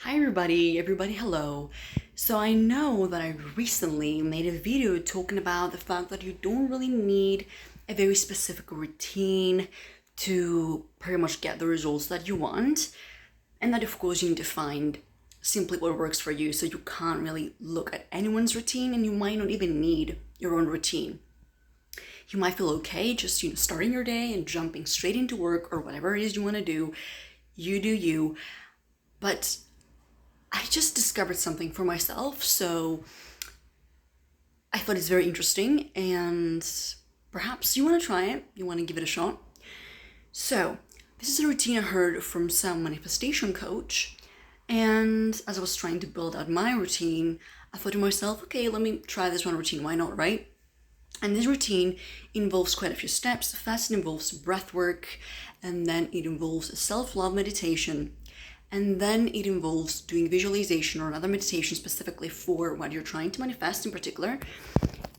Hi everybody, hello. So I know that I recently made a video talking about the fact that you don't really need a very specific routine to pretty much get the results that you want. And that of course you need to find simply what works for you, so you can't really look at anyone's routine and you might not even need your own routine. You might feel okay just starting your day and jumping straight into work or whatever it is you want to do. You do you. But I just discovered something for myself, so I thought it's very interesting and perhaps you want to try it, you want to give it a shot. So, this is a routine I heard from some manifestation coach, and as I was trying to build out my routine, I thought to myself, okay, let me try this one routine, why not, right? And this routine involves quite a few steps. First, it involves breath work, and then it involves self-love meditation, and then it involves doing visualization or another meditation specifically for what you're trying to manifest in particular.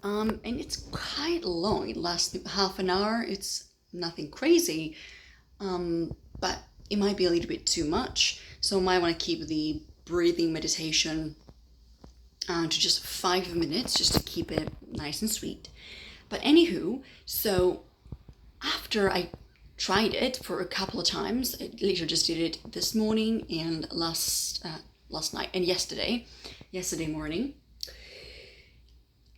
And it's quite long. It lasts half an hour. It's nothing crazy, but it might be a little bit too much. So I might want to keep the breathing meditation to just 5 minutes, just to keep it nice and sweet. But anywho, so after I tried it for a couple of times, I literally just did it this morning and last night and yesterday morning.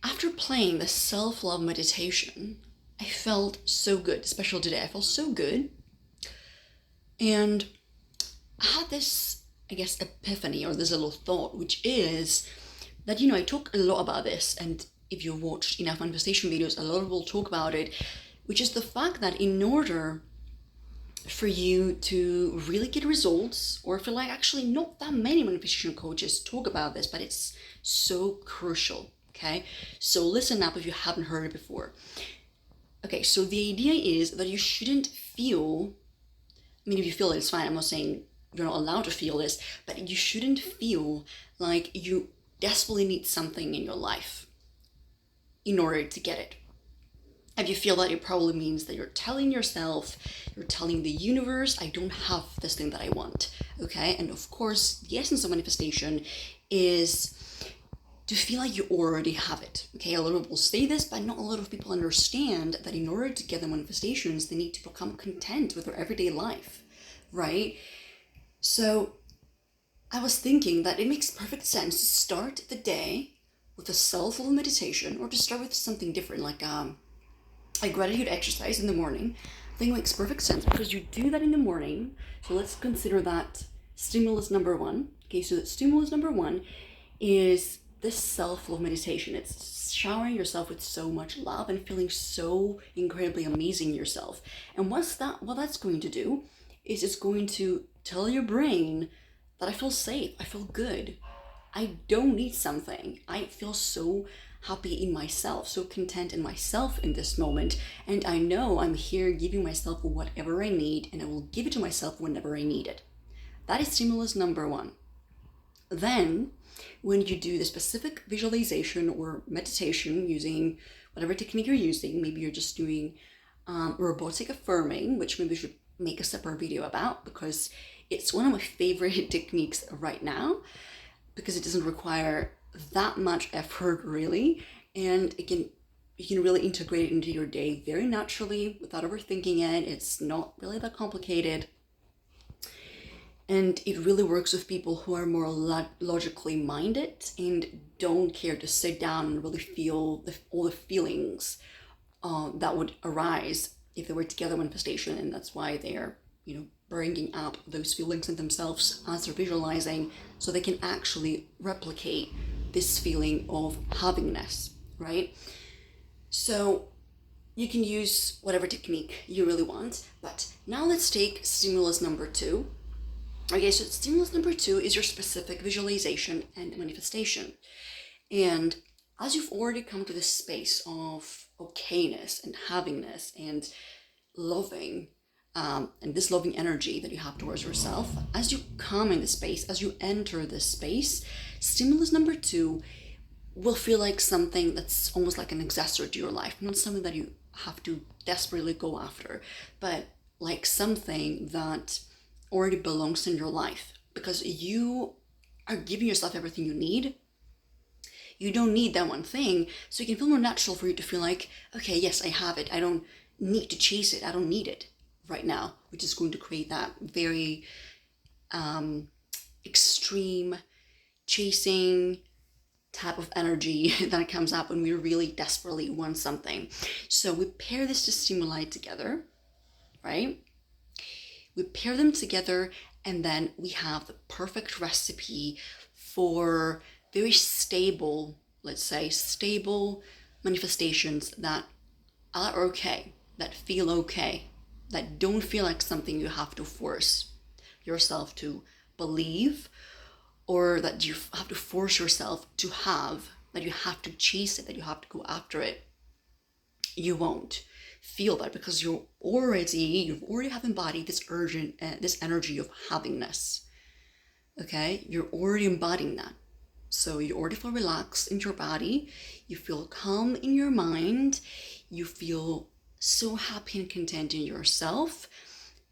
After playing the self-love meditation, I felt so good, especially today. I felt so good. And I had this, I guess, epiphany or this little thought, which is that, I talk a lot about this, and if you watched enough manifestation videos, a lot of people talk about it, which is the fact that in order for you to really get results, or feel like actually not that many manifestation coaches talk about this, but it's so crucial, okay? So listen up if you haven't heard it before. Okay, so the idea is that you shouldn't feel, if you feel it, it's fine. I'm not saying you're not allowed to feel this, but you shouldn't feel like you desperately need something in your life in order to get it. If you feel that, it probably means that you're telling yourself, you're telling the universe, I don't have this thing that I want, okay? And of course, the essence of manifestation is to feel like you already have it, okay? A lot of people say this, but not a lot of people understand that in order to get the manifestations, they need to become content with their everyday life, right? So I was thinking that it makes perfect sense to start the day with a self-love meditation, or to start with something different, like a gratitude exercise in the morning. I think it makes perfect sense because you do that in the morning. So let's consider that stimulus number one. Okay, so that stimulus number one is this self-love meditation. It's showering yourself with so much love and feeling so incredibly amazing yourself. And what that's going to do is it's going to tell your brain that I feel safe, I feel good, I don't need something. I feel so happy in myself, so content in myself in this moment. And I know I'm here giving myself whatever I need, and I will give it to myself whenever I need it. That is stimulus number one. Then, when you do the specific visualization or meditation using whatever technique you're using, maybe you're just doing robotic affirming, which maybe we should make a separate video about, because it's one of my favorite techniques right now, because it doesn't require that much effort really, and you can really integrate it into your day very naturally without overthinking it. It's not really that complicated, and it really works with people who are more logically minded and don't care to sit down and really feel all the feelings that would arise if they were together manifestation. And that's why they're bringing up those feelings in themselves as they're visualizing, so they can actually replicate this feeling of havingness, right? So you can use whatever technique you really want. But now let's take stimulus number two. Okay, so stimulus number two is your specific visualization and manifestation. And as you've already come to this space of okayness and havingness and loving, and this loving energy that you have towards yourself, as you come in this space, as you enter this space, stimulus number two will feel like something that's almost like an accessory to your life, not something that you have to desperately go after, but like something that already belongs in your life, because you are giving yourself everything you need. You don't need that one thing, so it can feel more natural for you to feel like, okay, yes, I have it. I don't need to chase it. I don't need it right now, which is going to create that very extreme chasing type of energy that comes up when we really desperately want something. So we pair this to stimuli together, right? We pair them together, and then we have the perfect recipe for very stable, let's say, stable manifestations that are okay, that feel okay, that don't feel like something you have to force yourself to believe, or that you have to force yourself to have, that you have to chase it, that you have to go after it. You won't feel that because you've already have embodied this this energy of havingness. Okay, you're already embodying that. So you already feel relaxed in your body, you feel calm in your mind, you feel so happy and content in yourself.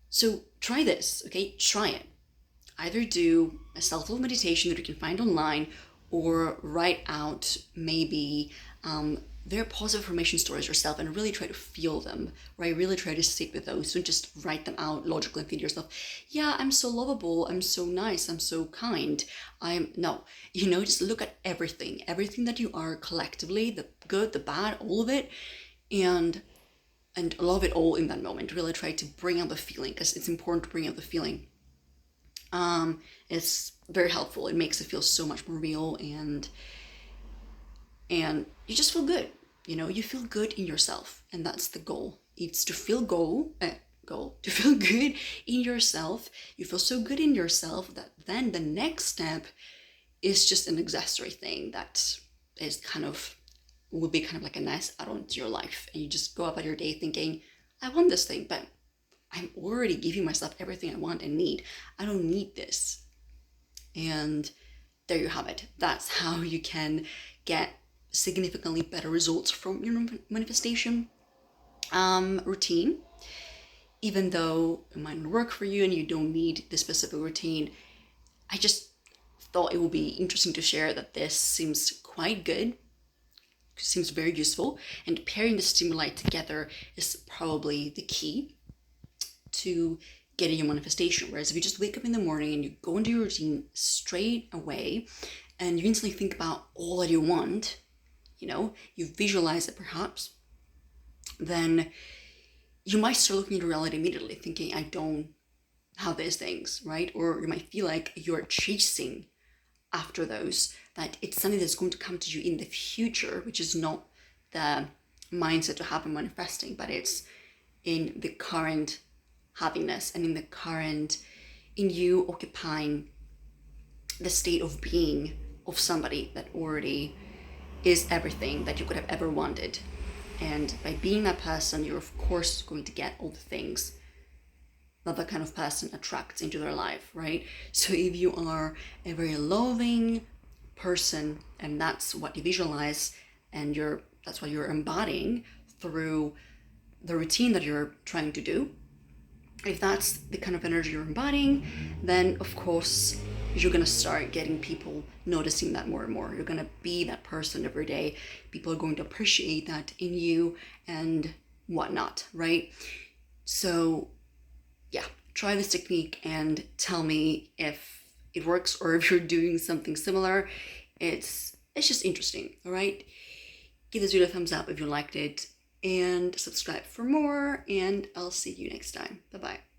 So try this, okay? Try it. Either do a self-love meditation that you can find online, or write out maybe very positive affirmation stories yourself and really try to feel them, right? Really try to sit with those. Don't just write them out logically and think to yourself, yeah, I'm so lovable, I'm so nice, I'm so kind. No, just look at everything that you are collectively, the good, the bad, all of it, and love it all in that moment. Really try to bring out the feeling, because it's important to bring out the feeling. It's very helpful. It makes it feel so much more real, and you just feel good. You feel good in yourself, and that's the goal. It's to feel to feel good in yourself. You feel so good in yourself that then the next step is just an accessory thing that is will be kind of like a nice add-on to your life, and you just go about your day thinking, I want this thing, but I'm already giving myself everything I want and need. I don't need this. And there you have it. That's how you can get significantly better results from your manifestation routine. Even though it might not work for you and you don't need the specific routine, I just thought it would be interesting to share that this seems quite good, seems very useful, and pairing the stimuli together is probably the key to getting your manifestation. Whereas if you just wake up in the morning and you go into your routine straight away and you instantly think about all that you want, you visualize it perhaps, then you might start looking at reality immediately thinking, I don't have these things, right? Or you might feel like you're chasing after those, that it's something that's going to come to you in the future, which is not the mindset to have in manifesting, but it's in the current happiness and in you occupying the state of being of somebody that already is everything that you could have ever wanted. And by being that person, you're of course going to get all the things that that kind of person attracts into their life, right? So if you are a very loving person and that's what you visualize, and that's what you're embodying through the routine that you're trying to do, if that's the kind of energy you're embodying, then of course you're going to start getting people noticing that more and more. You're going to be that person every day. People are going to appreciate that in you and whatnot, right? So yeah, try this technique and tell me if it works or if you're doing something similar. It's just interesting, all right? Give this video a thumbs up if you liked it, and subscribe for more, and I'll see you next time. Bye-bye.